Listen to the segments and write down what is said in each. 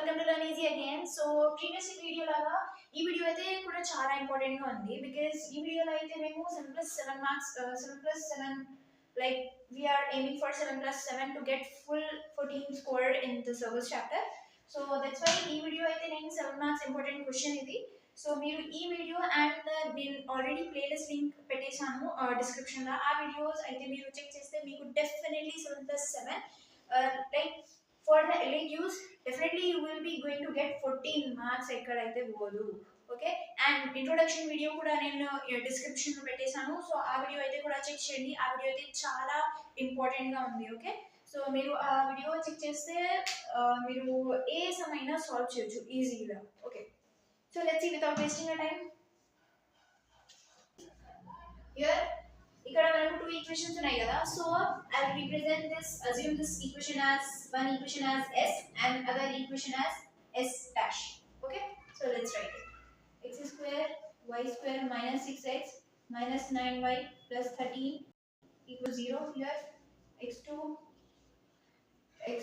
welcome to LearnEasy again. So previous video laga ee video aithe kuda chaala important ga undi because ee video lo aithe memu 7 plus 7 marks 7 plus 7 like we are aiming for 7 plus 7 to get full 14 scored in the service chapter. So that's why ee video aithe nenu 7 marks important question idi. So మీరు ఈ video and నేను already playlist link పెట్టేశాను description లో. ఆ videos అయితే మీరు check చేస్తే మీకు definitely 7 plus 7 like for the LAQs definitely you will be going to get 14 marks ekkadaithe podu. Okay, and introduction video kuda nenu description lo pettesanu. So aa video aithe kuda check cheyandi. Aa video aithe chaala important ga undi. Okay, so మీరు ఆ video check చేస్తే మీరు ఏ సమైనా solve చేయొచ్చు ఈజీగా. Okay, so let's see without wasting our time. Here ఇక్కడ మనకు two equations ఉన్నాయి కదా. So I will represent this, assume this equation as one equation as s and other equation as s dash. Okay, so let's write it. X square y square minus 6x minus 9y plus 13 equals 0. Here x2 x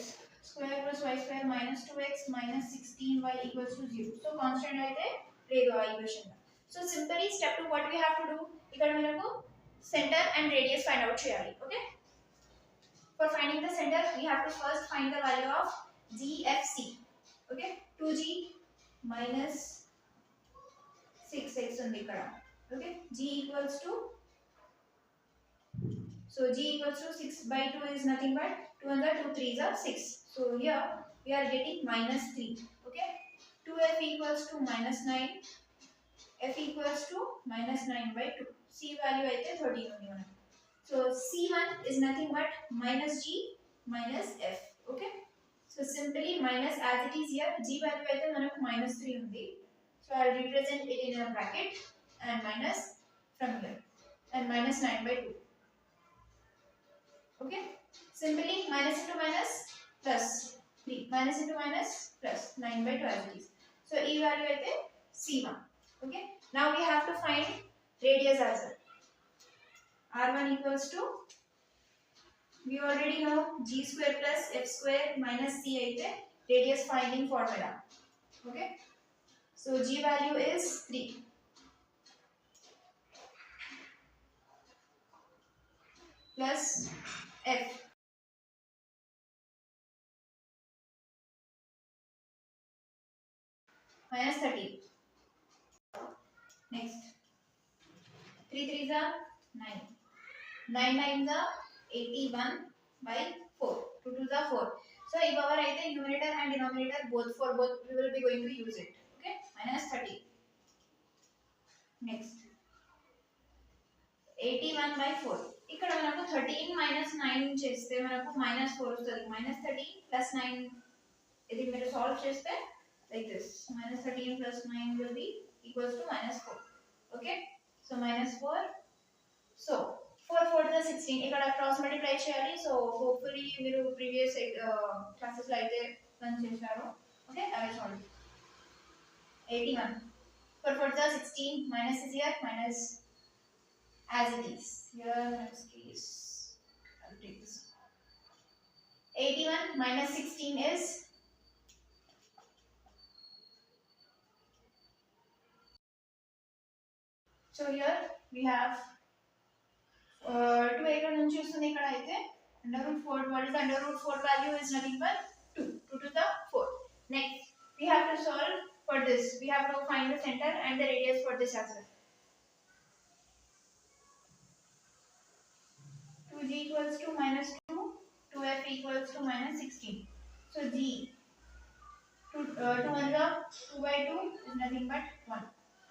square plus y square minus 2x minus 16y equals to 0. So constant అయితే లేదు ఆ equation. So simply step 2 what we have to do, ఇక్కడ మనకు center and radius find out cheyali. Okay, for finding the center we have to first find the value of GFC. Okay, 2g minus 6x undi ikkada. Okay, g equals to, so g equals to 6 by 2 is nothing but 2 and 2 3s are 6. So here we are getting minus 3. Okay, 2f equals to minus 9, f equals to minus 9 by 2. C value అయితే 13 ఉంది మనకి. So C1 is nothing but minus G minus F. Okay, so simply minus as it is here, G value అయితే మనకు minus 3 ఉంది. So I will represent it in a bracket and minus from here and minus 9 by 2. Okay, simply minus into minus plus 3, minus into minus plus 9 by 2 as it is. So E value అయితే C1. Okay, now we have to find radius as well. R1 equals to, we already know g square plus f square minus c aithe radius finding formula. Okay, so g value is 3 plus f minus 30. Next 3 3s are 9, 9 9s are 81 by 4, 2 2s are 4. So if our either numerator and denominator both for both we will be going to use it. Okay, minus 30. Next 81 by 4. ఇక్కడ మనకు 13 minus 9 చేస్తే మనకు minus 4 వస్తుంది. minus 13 plus 9 ఇది మీరు solve చేస్తే like this, minus 13 plus 9 will be equals to minus 4. Okay, so minus 4. So 4 4 to the 16 ఇక్కడ cross multiply చేయాలి. సో హోప్ఫుల్లీ మీరు ప్రీవియస్ క్లాసెస్ లో అయితే రన్ చేశారు. Okay, I will solve 81 4 4 to the 16 minus is here, minus as it is here. Next case I will take this. 81 minus 16 is, so here we have 2 ఎక్కడ నుంచి వస్తుంది ఇక్కడ అయితే under root 4. What is the under root 4 value is nothing but 2, 2 to the 4. Next we have to solve for this. We have to find the center and the radius for this as well. 2g equals to minus 2, 2f equals to minus 16. So g 2 1 2 by 2 is nothing but 1.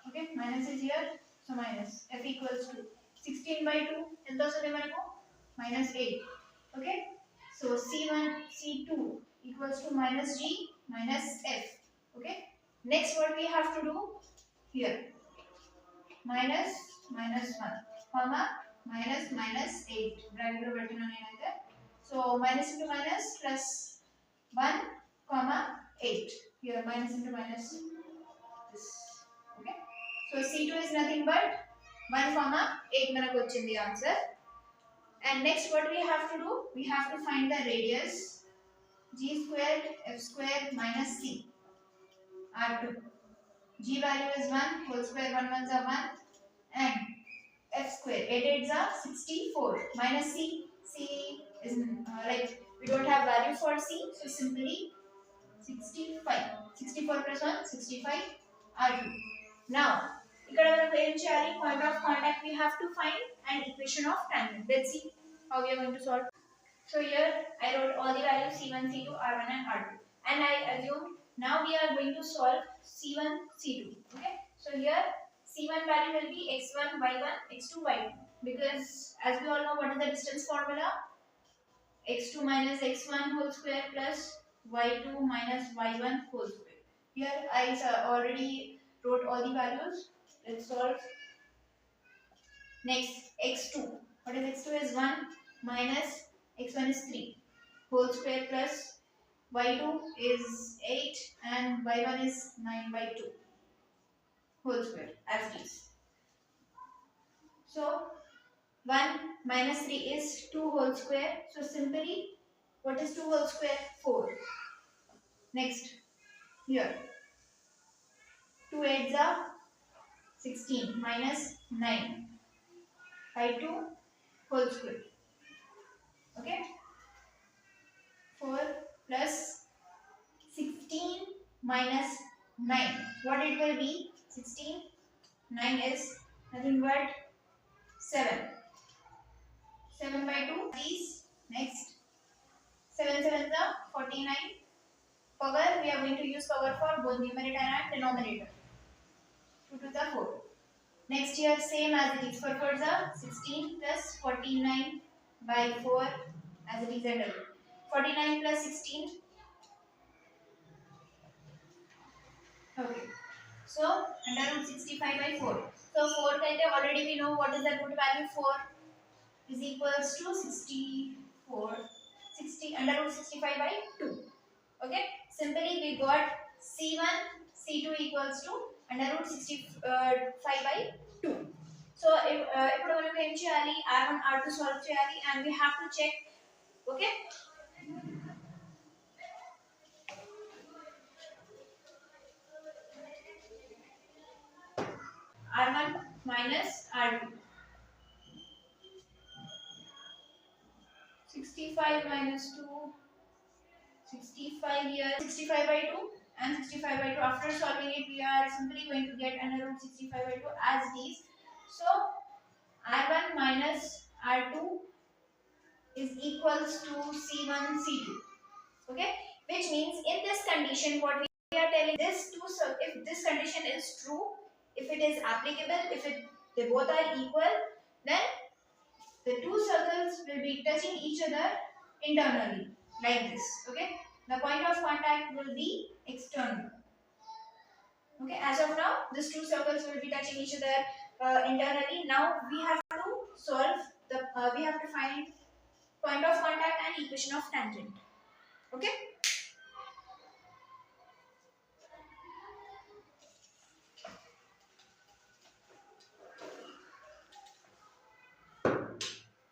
Okay, minus is here, so minus f equals to 16 by 2 ఎంత వస్తుంది మనకు minus 8. Okay, so c1 c2 equals to minus g minus f. Okay, next what we have to do here, minus minus 1 comma minus minus 8 bracket లో పెట్టినా నేనైతే. So minus into minus plus 1 comma 8 here, minus into minus this. Okay, so c2 is nothing but 1 comma 8 మనకు వచ్చింది answer. And next what we have to do, we have to find the radius g squared f squared minus c. R2. G value is 1, whole square 1 ones are 1, and F square 8 eights are 64 minus C. C is like we don't have value for C, so simply 65. 64 plus 1 65 R2. Now ఇక్కడ మనకు ఏం చేయాలి, point of contact we have to find and equation of tangent. Let's see how we are going to solve. So here I wrote all the values C1, C2, R1 and R2, and I assume now we are going to solve C1, C2. Okay, so here C1 value will be x1, y1, x2, y2, because as we all know what is the distance formula, x2 minus x1 whole square plus y2 minus y1 whole square. Here I already wrote all the values. Let's solve. Next, x2. What is x2 is 1 minus x1 is 3 whole square plus y2 is 8 and y1 is 9 by 2 whole square as it is. So 1 minus 3 is 2 whole square. So simply what is 2 whole square? 4. Next, here 2 8s are 16 minus 9 by 2 whole square. Okay, 4 plus 16 minus 9. What it will be? 16, 9 is nothing but 7. 7 by 2 is next. 7 7 is 49. Power, we are going to use power for both numerator and denominator. 2 to the 4. Next here same as it is. For 4 is 16 plus 49 by 4 as it is under 49 plus 16. Okay. So under root 65 by 4. So 4 कहते already we know what is the root value. 4 is equals to 64. 60 under root 65 by 2. Okay. Simply we got C1 C2 equals to under root 65 by 2. So ఇప్పుడు మనం ఏం చేయాలి, R1 R2 solve చేయాలి and we have to check. Okay. R1 minus R2. 65 minus 2. 65 here. 65 by 2 and 65 by 2. After solving it, we are simply going to get under root 65 by 2 as it is. So R1 minus R2 is equals to C1 C2. Okay, which means in this condition what we are telling this two, so if this condition is true, if it is applicable, if they both are equal, then the two circles will be touching each other internally like this. Okay, the point of contact will be external. Okay, as of now these two circles will be touching each other internally. Now we have to solve the we have to find point of contact and equation of tangent. Okay,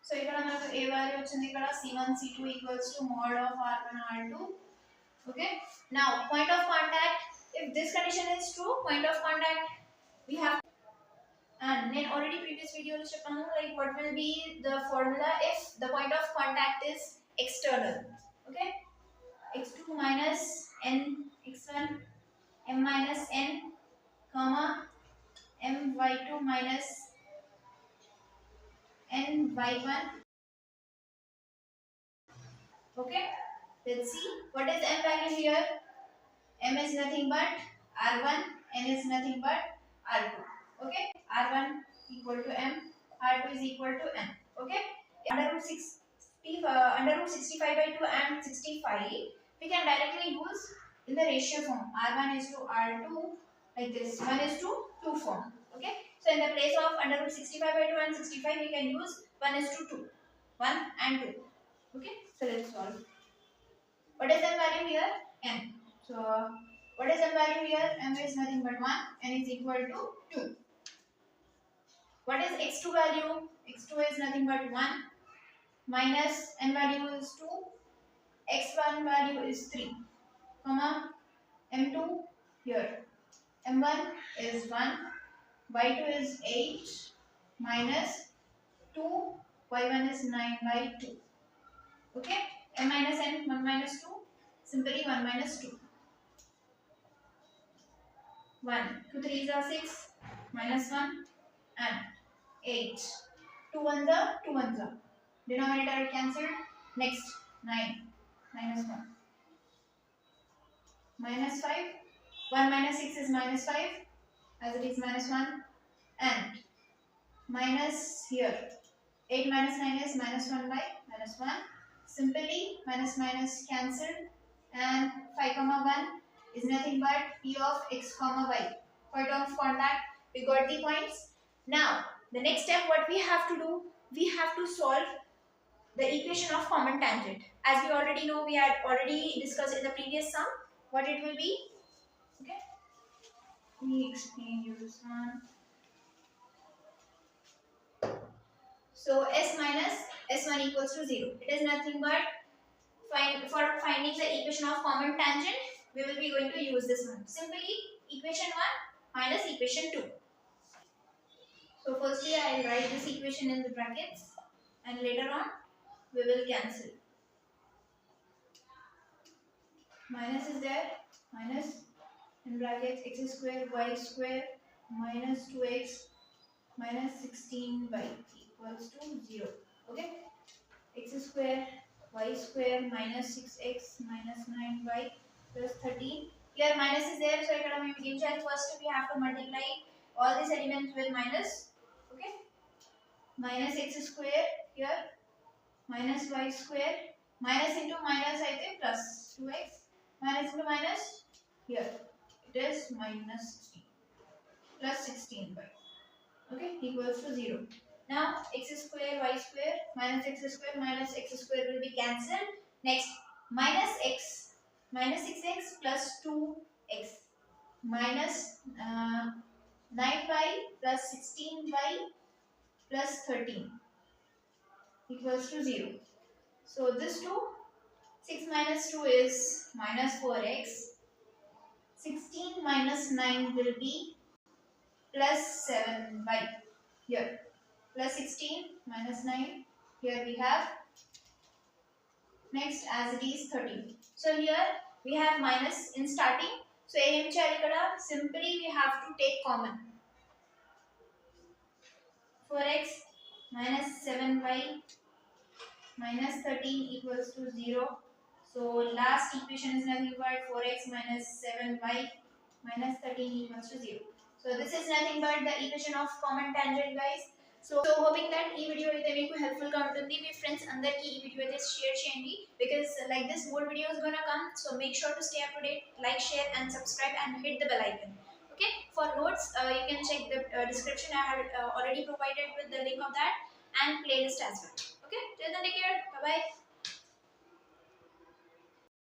so ఇక్కడ మనకు a value వచ్చింది, ఇక్కడ C1 C2 equals to mod of R1 R2. Okay, now point of contact, if this condition is true, point of contact we have, and then already previous video lo cheppanu like what will be the formula if the point of contact is external. Okay, x2 minus n x1 m minus n comma m y2 minus n y1. Okay, let's see what is m value here. M is nothing but R1, n is nothing but R2. Okay, R1 equal to m, R2 is equal to n. Okay, under root 65 by 2 and 65 we can directly use in the ratio form. R1 is to R2 like this, 1 is to 2 form. Okay, so in the place of under root 65 by 2 and 65 we can use 1 is to 2, 1 and 2. Okay, so let's solve. What is the value here? N. So what is the value here? M is nothing but 1, n is equal to 2. What is x2 value? x2 is nothing but 1 minus n value is 2, x1 value is 3, comma m2 here m1 is 1, y2 is 8 minus 2, y1 is 9 by 2. Okay, m minus n, 1 minus 2, simply 1 minus 2. 1, 2 3s are 6, minus 1 and 8. 2 1s are 2 1s are. Denominator cancelled. Next, 9 minus 1. Minus 5. 1 minus 6 is minus 5, as it is minus 1. And minus here. 8 minus 9 is minus 1 by minus 1. Simply minus minus cancelled. And 5 comma 1 is nothing but p of x comma y. Point of contact, we got the points. Now, the next step what we have to do, we have to solve the equation of common tangent. As we already know, we had already discussed in the previous sum what it will be. Okay, let me explain you this one. So s minus s1 equals to 0. It is nothing but for finding the equation of common tangent, we will be going to use this one. Simply equation 1 minus equation 2. So firstly I will write this equation in the brackets and later on we will cancel. Minus is there, minus in brackets x square y square minus 2x minus 16y equals to 0. Okay, x square y square minus 6x minus 9y plus 13. Here minus is there, so here we begin. First we have to multiply all these elements with minus. Okay, minus x square here minus y square minus into minus I think plus 2x minus into minus here it is minus 16 plus 16y. Okay, equals to 0. Now x square y square minus x square will be cancelled. Next, minus x minus 6x plus 2x minus 9y plus 16y plus 13 equals to 0. So this 2, 6 minus 2 is minus 4x. 16 minus 9 will be plus 7y. Here plus 16 minus 9. Here we have next as it is 13. So here we have minus in starting. So simply we have to take common. 4x minus 7y minus 13 equals to 0. So last equation is nothing but 4x minus 7y minus 13 equals to 0. So this is nothing but the equation of common tangent, guys. So hoping that ఈ video అయితే మీకు helpful గా ఉంటుంది. మీ friends అందరికీ ఈ video అయితే share చేయండి, because like this more videos gonna come. So make sure to stay up to date, like, share and subscribe and hit the bell icon. Okay, for notes you can check the description. I have already provided with the link of that and playlist as well. Okay, till then take care, bye bye.